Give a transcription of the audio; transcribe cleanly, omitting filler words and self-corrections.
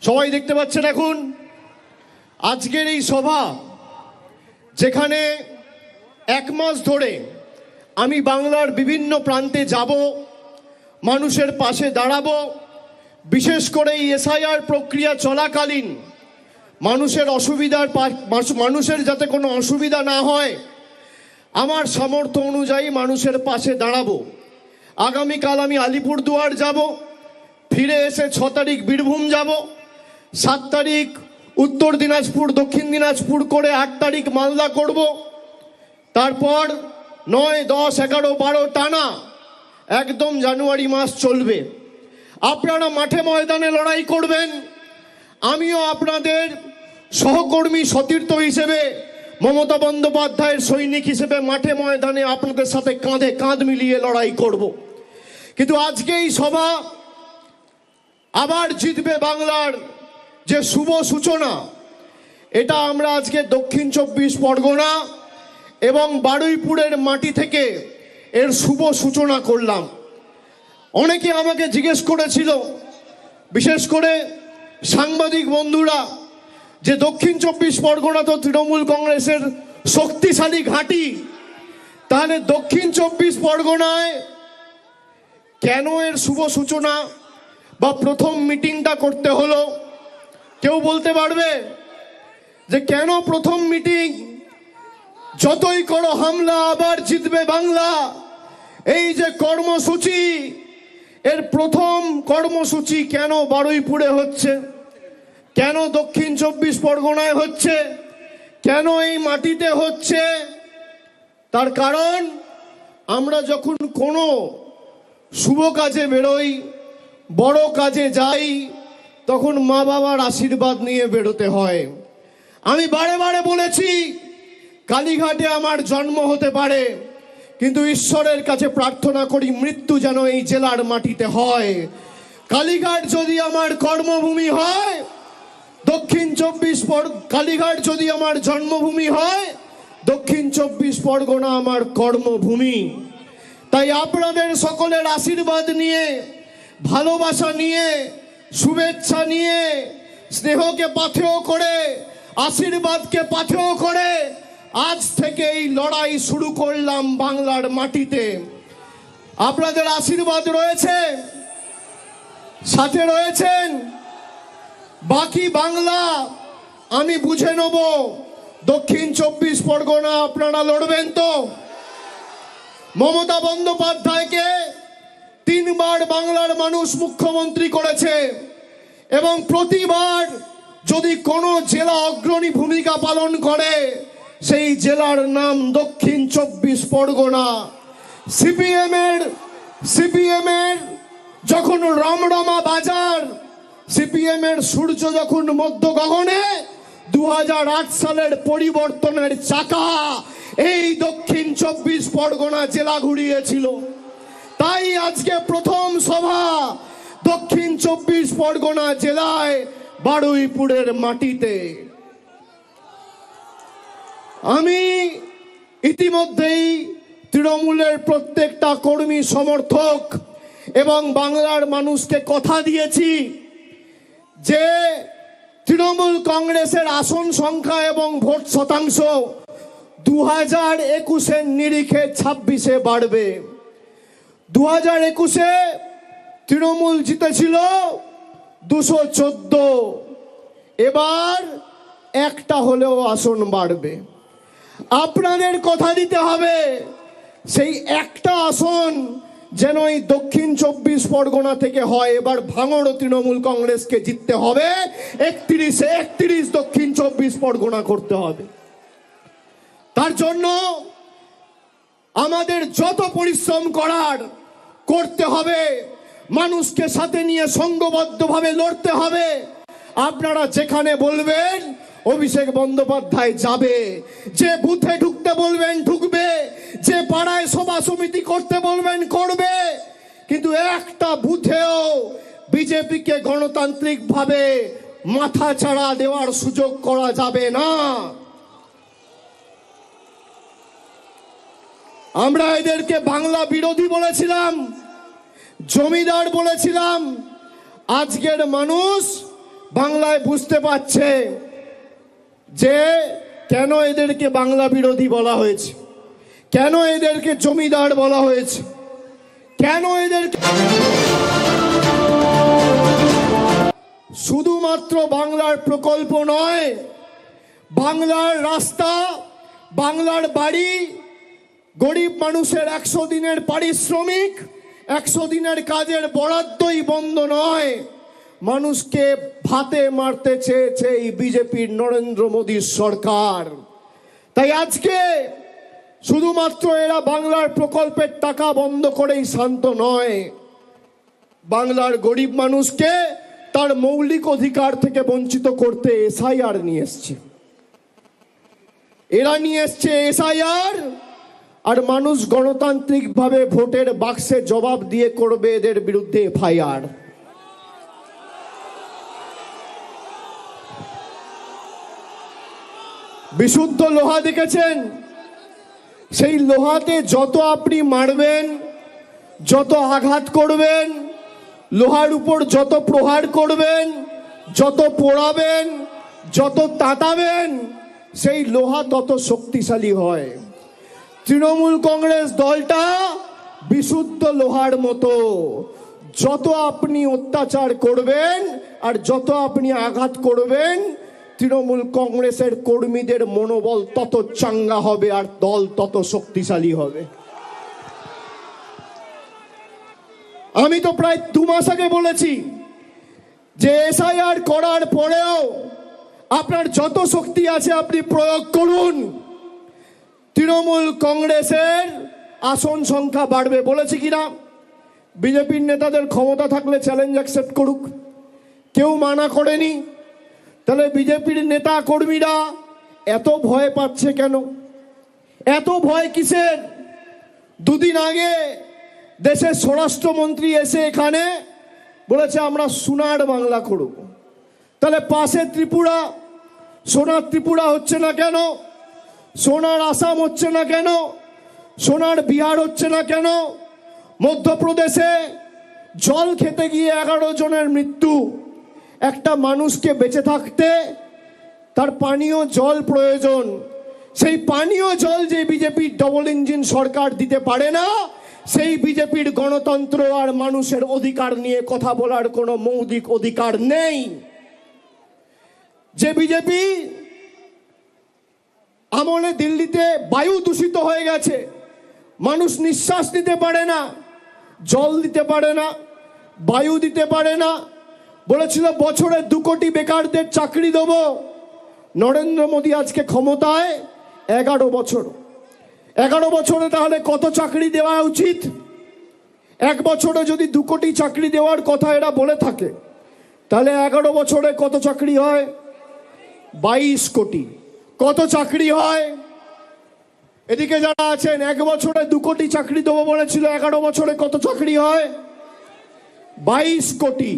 সবাই দেখতে পাচ্ছেন এখন আজকের এই সভা, যেখানে এক মাস ধরে আমি বাংলার বিভিন্ন প্রান্তে যাব, মানুষের পাশে দাঁড়াবো। বিশেষ করে এই এসআইআর প্রক্রিয়া চলাকালীন মানুষের যাতে কোনো অসুবিধা না হয়, আমার সামর্থ্য অনুযায়ী মানুষের পাশে দাঁড়াবো। আগামীকাল আমি আলিপুরদুয়ার যাব, ফিরে এসে 6 তারিখ বীরভূম যাব, 7 তারিখ উত্তর দিনাজপুর দক্ষিণ দিনাজপুর করে 8 তারিখ মালদা করব। তারপর 9, 10, 11, 12 টানা একদম জানুয়ারি মাস চলবে। আপনারা মাঠে ময়দানে লড়াই করবেন, আমিও আপনাদের সহকর্মী সতীর্থ হিসেবে, মমতা বন্দ্যোপাধ্যায়ের সৈনিক হিসেবে মাঠে ময়দানে আপনাদের সাথে কাঁধে কাঁধ মিলিয়ে লড়াই করব। কিন্তু আজকে এই সভা আবার জিতবে বাংলার যে শুভ সূচনা, এটা আমরা আজকে দক্ষিণ 24 পরগনা এবং বারুইপুরের মাটি থেকে এর শুভ সূচনা করলাম। অনেকে আমাকে জিজ্ঞেস করেছিল, বিশেষ করে সাংবাদিক বন্ধুরা, যে দক্ষিণ 24 পরগনা তো তৃণমূল কংগ্রেসের শক্তিশালী ঘাঁটি, তাহলে দক্ষিণ 24 পরগনায় কেন এর শুভ সূচনা বা প্রথম মিটিংটা করতে হলো? কেউ বলতে পারবে যে কেন প্রথম মিটিং? যতই করো হামলা আবার জিতবে বাংলা, এই যে কর্মসূচি, এর প্রথম কর্মসূচি কেন বারুইপুরে হচ্ছে, কেন দক্ষিণ 24 পরগনায় হচ্ছে, কেন এই মাটিতে হচ্ছে? তার কারণ আমরা যখন কোনো শুভ কাজে বেরোই, বড় কাজে যাই, তখন মা বাবার আশীর্বাদ নিয়ে বেরোতে হয়। আমি বারে বারে বলেছি, কালীঘাটে আমার জন্ম হতে পারে, কিন্তু ঈশ্বরের কাছে প্রার্থনা করি মৃত্যু যেন এই জেলার মাটিতে হয়। কালীঘাট যদি আমার কর্মভূমি হয়, কালীঘাট যদি আমার জন্মভূমি হয়, দক্ষিণ 24 পরগনা আমার কর্মভূমি। তাই আপনাদের সকলের আশীর্বাদ নিয়ে, ভালোবাসা নিয়ে, শুভেচ্ছা নিয়ে, স্নেহকে পাথেয় করে, আশীর্বাদকে পাথেয় করে আজ থেকে এই লড়াই শুরু করলাম বাংলার মাটিতে। আপনাদের আশীর্বাদ রয়েছে, সাথে রয়েছেন। বাকি বাংলা আমি বুঝে নেব। দক্ষিণ 24 পরগনা আপনারা লড়বেন তো? মমতা বন্দ্যোপাধ্যায়কে 3 বার বাংলার মানুষ মুখ্যমন্ত্রী করেছে, এবং প্রতিবার যদি কোনো জেলা অগ্রণী ভূমিকা পালন করে, সেই জেলার নাম দক্ষিণ 24 পরগনা। সিপিএম এর যখন রমরমা বাজার, সিপিএম এর সূর্য যখন মধ্য গগনে, 2008 সালের পরিবর্তনের চাকা এই দক্ষিণ 24 পরগনা জেলা ঘুরিয়েছিল। তাই আজকে প্রথম সভা দক্ষিণ 24 পরগনা জেলায় বারুইপুরের মাটিতে। আমি ইতিমধ্যেই তৃণমূলের প্রত্যেকটা কর্মী সমর্থক এবং বাংলার মানুষকে কথা দিয়েছি যে তৃণমূল কংগ্রেসের আসন সংখ্যা এবং ভোট শতাংশ 2021-এর নিরিখে 26-এ বাড়বে। 2021-এ তৃণমূল জিতেছিল 214, এবার একটা হলেও আসন বাড়বে। আপনাদের কথা দিতে হবে, সেই একটা আসন যেন এই দক্ষিণ 24 পরগনা থেকে হয়। এবার ভাঙড় তৃণমূল কংগ্রেসকে জিততে হবে, 31-এ 31 দক্ষিণ 24 পরগনা করতে হবে। তার জন্য আমাদের যত পরিশ্রম করার করতে হবে, মানুষকে সাথে নিয়ে সংঘবদ্ধভাবে লড়তে হবে। আপনারা যেখানে বলবেন অভিষেক বন্দ্যোপাধ্যায় যাবে, যে বুথে ঢুকতে বলবেন ঢুকবে, যে পাড়ায় সভা সমিতি করতে বলবেন করবে। কিন্তু একটা বুথেও বিজেপিকে গণতান্ত্রিকভাবে মাথা ছাড়া দেওয়ার সুযোগ করা যাবে না। আমরা এদেরকে বাংলা বিরোধী বলেছিলাম, জমিদার বলেছিলাম। আজকের মানুষ বাংলায় বুঝতে পারছে যে কেন এদেরকে বাংলা বিরোধী বলা হয়েছে, কেন এদেরকে জমিদার বলা হয়েছে, কেন এদেরকে শুধুমাত্র বাংলার প্রকল্প নয়, বাংলার রাস্তা, বাংলার বাড়ি, গরিব মানুষের 100 দিনের পারিশ্রমিক, 100 দিনের কাজের বরাদ্দই বন্ধ নয়, মানুষকে ভাতে মারতে চেয়েছে এই বিজেপির নরেন্দ্র মোদীর সরকার। তাই আজকে শুধুমাত্র এরা বাংলার প্রকল্পের টাকা বন্ধ করেই শান্ত নয়, বাংলার গরিব মানুষকে তার মৌলিক অধিকার থেকে বঞ্চিত করতে এসআইআর নিয়ে এসছে। এরা নিয়ে এসছে এসআইআর, আর মানুষ গণতান্ত্রিকভাবে ভোটের বাক্সে জবাব দিয়ে করবে এদের বিরুদ্ধে এফআইআর। বিশুদ্ধ লোহা দেখেছেন? সেই লোহাতে যত আপনি মারবেন, যত আঘাত করবেন, লোহার উপর যত প্রহার করবেন, যত পোড়াবেন, যত তাতাবেন, সেই লোহা তত শক্তিশালী হয়। তৃণমূল কংগ্রেস দলটা বিশুদ্ধ লোহার মতো, যত আপনি অত্যাচার করবেন আর যত আপনি আঘাত করবেন, তৃণমূল কংগ্রেসের কর্মীদের মনোবল তত চাঙ্গা হবে আর দল তত শক্তিশালী হবে। আমি তো প্রায় 2 মাস আগে বলেছি যে এসআইআর করার পরেও আপনার যত শক্তি আছে আপনি প্রয়োগ করুন, তৃণমূল কংগ্রেসের আসন সংখ্যা বাড়বে। বলেছি কিনা? বিজেপির নেতাদের ক্ষমতা থাকলে চ্যালেঞ্জ অ্যাকসেপ্ট করুক, কেউ মানা করেনি। তাহলে বিজেপির নেতা কর্মীরা এত ভয় পাচ্ছে কেন? এত ভয় কিসের? 2 দিন আগে দেশের স্বরাষ্ট্রমন্ত্রী এসে এখানে বলেছে আমরা সোনার বাংলা করব। তাহলে পাশে ত্রিপুরা, সোনার ত্রিপুরা হচ্ছে না কেন? সোনার আসাম হচ্ছে না কেন? সোনার বিহার হচ্ছে না কেন? মধ্যপ্রদেশে জল খেতে গিয়ে 11 জনের মৃত্যু। একটা মানুষকে বেঁচে থাকতে তার পানীয় জল প্রয়োজন, সেই পানীয় জল যে বিজেপির ডবল ইঞ্জিন সরকার দিতে পারে না, সেই বিজেপির গণতন্ত্র আর মানুষের অধিকার নিয়ে কথা বলার কোনো মৌলিক অধিকার নেই। যে বিজেপি আমলে দিল্লিতে বায়ু দূষিত হয়ে গেছে, মানুষ নিঃশ্বাস দিতে পারে না, জল দিতে পারে না, বায়ু দিতে পারে না, বলেছিল বছরে 2 কোটি বেকারদের চাকরি দেব। নরেন্দ্র মোদী আজকে ক্ষমতায় 11 বছর। 11 বছরে তাহলে কত চাকরি দেওয়া উচিত? 1 বছরে যদি 2 কোটি চাকরি দেওয়ার কথা এরা বলে থাকে, তাহলে 11 বছরে কত চাকরি হয়? 22 কোটি। কত চাকরি হয়? এদিকে যারা আছেন 1 বছরে 2 কোটি চাকরি দেবো বলেছিল, 11 বছরে কত চাকরি হয়? 22 কোটি।